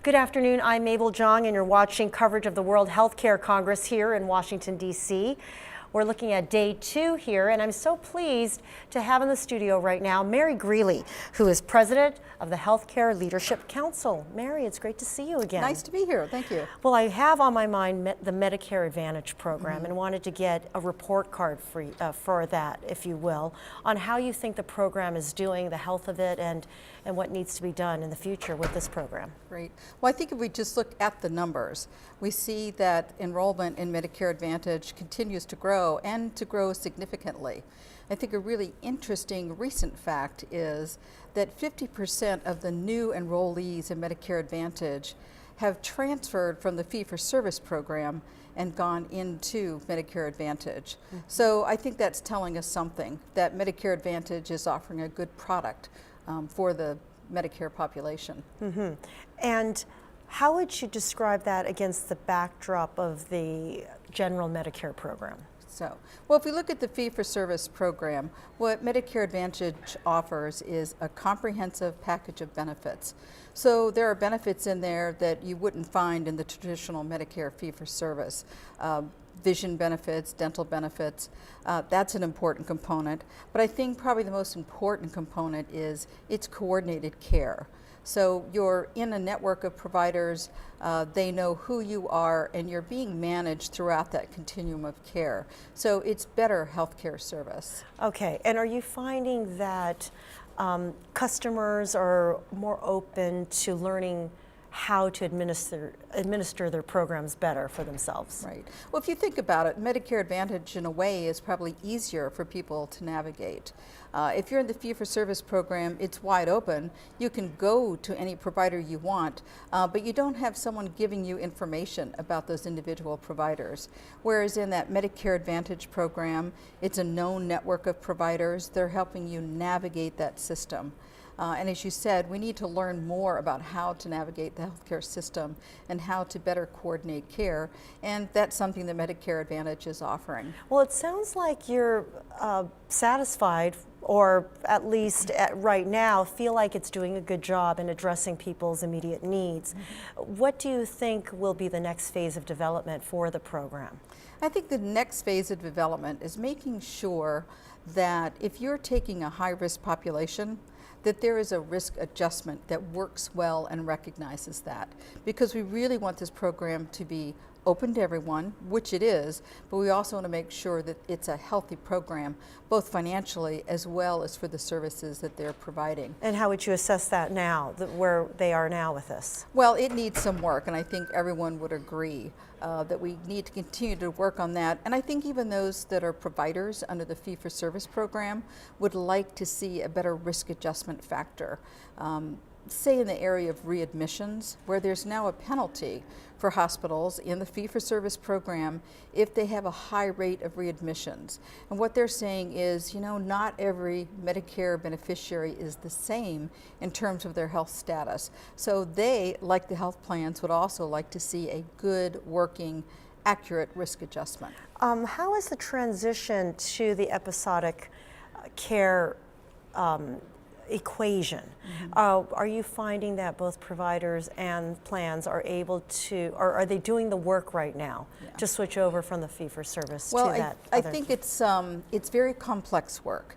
Good afternoon, I'm Mabel Jong, and you're watching coverage of the World Healthcare Congress here in Washington, D.C. We're looking at day 2 here, and I'm so pleased to have in the studio right now Mary Grealy, who is president of the Healthcare Leadership Council. Mary, it's great to see you again. Nice to be here, thank you. Well, I have on my mind the Medicare Advantage program and wanted to get a report card for that, if you will, on how you think the program is doing, the health of it, and what needs to be done in the future with this program. Great. Well, I think if we just look at the numbers, we see that enrollment in Medicare Advantage continues to grow and to grow significantly. I think a really interesting recent fact is that 50% of the new enrollees in Medicare Advantage have transferred from the fee-for-service program and gone into Medicare Advantage. So I think that's telling us something, that Medicare Advantage is offering a good product for the Medicare population. And how would you describe that against the backdrop of the general Medicare program? So, well, if we look at the fee-for-service program, what Medicare Advantage offers is a comprehensive package of benefits. So there are benefits in there that you wouldn't find in the traditional Medicare fee-for-service. Vision benefits, dental benefits, that's an important component. But I think probably the most important component is its coordinated care. So you're in a network of providers, they know who you are, and you're being managed throughout that continuum of care. So it's better healthcare service. Okay, and are you finding that customers are more open to learning how to administer their programs better for themselves? Right. Well, if you think about it, Medicare Advantage in a way is probably easier for people to navigate. If you're in the fee-for-service program, it's wide open. You can go to any provider you want, but you don't have someone giving you information about those individual providers. Whereas in that Medicare Advantage program, it's a known network of providers. They're helping you navigate that system. And as you said, we need to learn more about how to navigate the healthcare system and how to better coordinate care, and that's something that Medicare Advantage is offering. Well, it sounds like you're satisfied, or at least right now feel like it's doing a good job in addressing people's immediate needs. What do you think will be the next phase of development for the program? I think the next phase of development is making sure that if you're taking a high-risk population, that there is a risk adjustment that works well and recognizes that. Because we really want this program to be open to everyone, which it is, but we also want to make sure that it's a healthy program, both financially as well as for the services that they're providing. And how would you assess that now, where they are now with this? Well, it needs some work, and I think everyone would agree that we need to continue to work on that. And I think even those that are providers under the fee-for-service program would like to see a better risk adjustment factor. Say in the area of readmissions, where there's now a penalty for hospitals in the fee-for-service program if they have a high rate of readmissions. And what they're saying is, you know, not every Medicare beneficiary is the same in terms of their health status. So they, like the health plans, would also like to see a good, working, accurate risk adjustment. How is the transition to the episodic care equation? Are you finding that both providers and plans are able to, or are they doing the work right now to switch over from the fee-for-service to that? I think it's very complex work.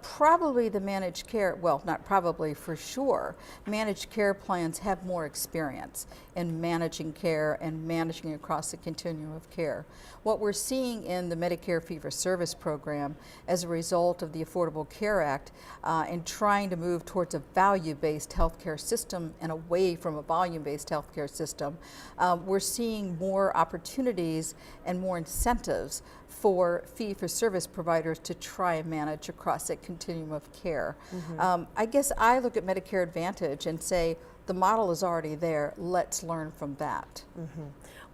Probably the managed care, well, not probably, for sure, managed care plans have more experience in managing care and managing across the continuum of care. What we're seeing in the Medicare fee-for-service program as a result of the Affordable Care Act and trying to move towards a value-based healthcare system and away from a volume-based healthcare system, we're seeing more opportunities and more incentives for fee-for-service providers to try and manage across that continuum of care. I guess I look at Medicare Advantage and say, the model is already there, let's learn from that.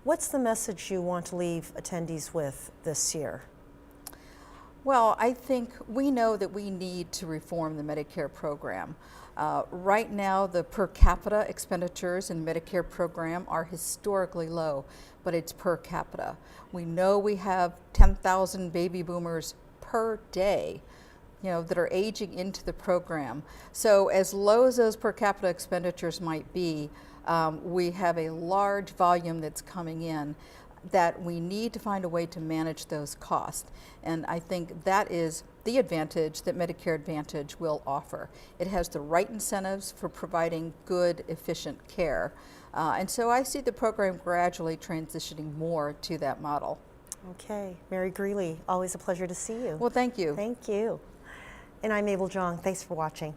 What's the message you want to leave attendees with this year? Well, I think we know that we need to reform the Medicare program. Right now, the per capita expenditures in Medicare program are historically low, but it's per capita. We know we have 10,000 baby boomers per day that are aging into the program. So as low as those per capita expenditures might be, we have a large volume that's coming in that we need to find a way to manage those costs. And I think that is the advantage that Medicare Advantage will offer. It has the right incentives for providing good, efficient care. And so I see the program gradually transitioning more to that model. Okay, Mary Grealy, always a pleasure to see you. Well, thank you. Thank you. And I'm Mabel Jong. Thanks for watching.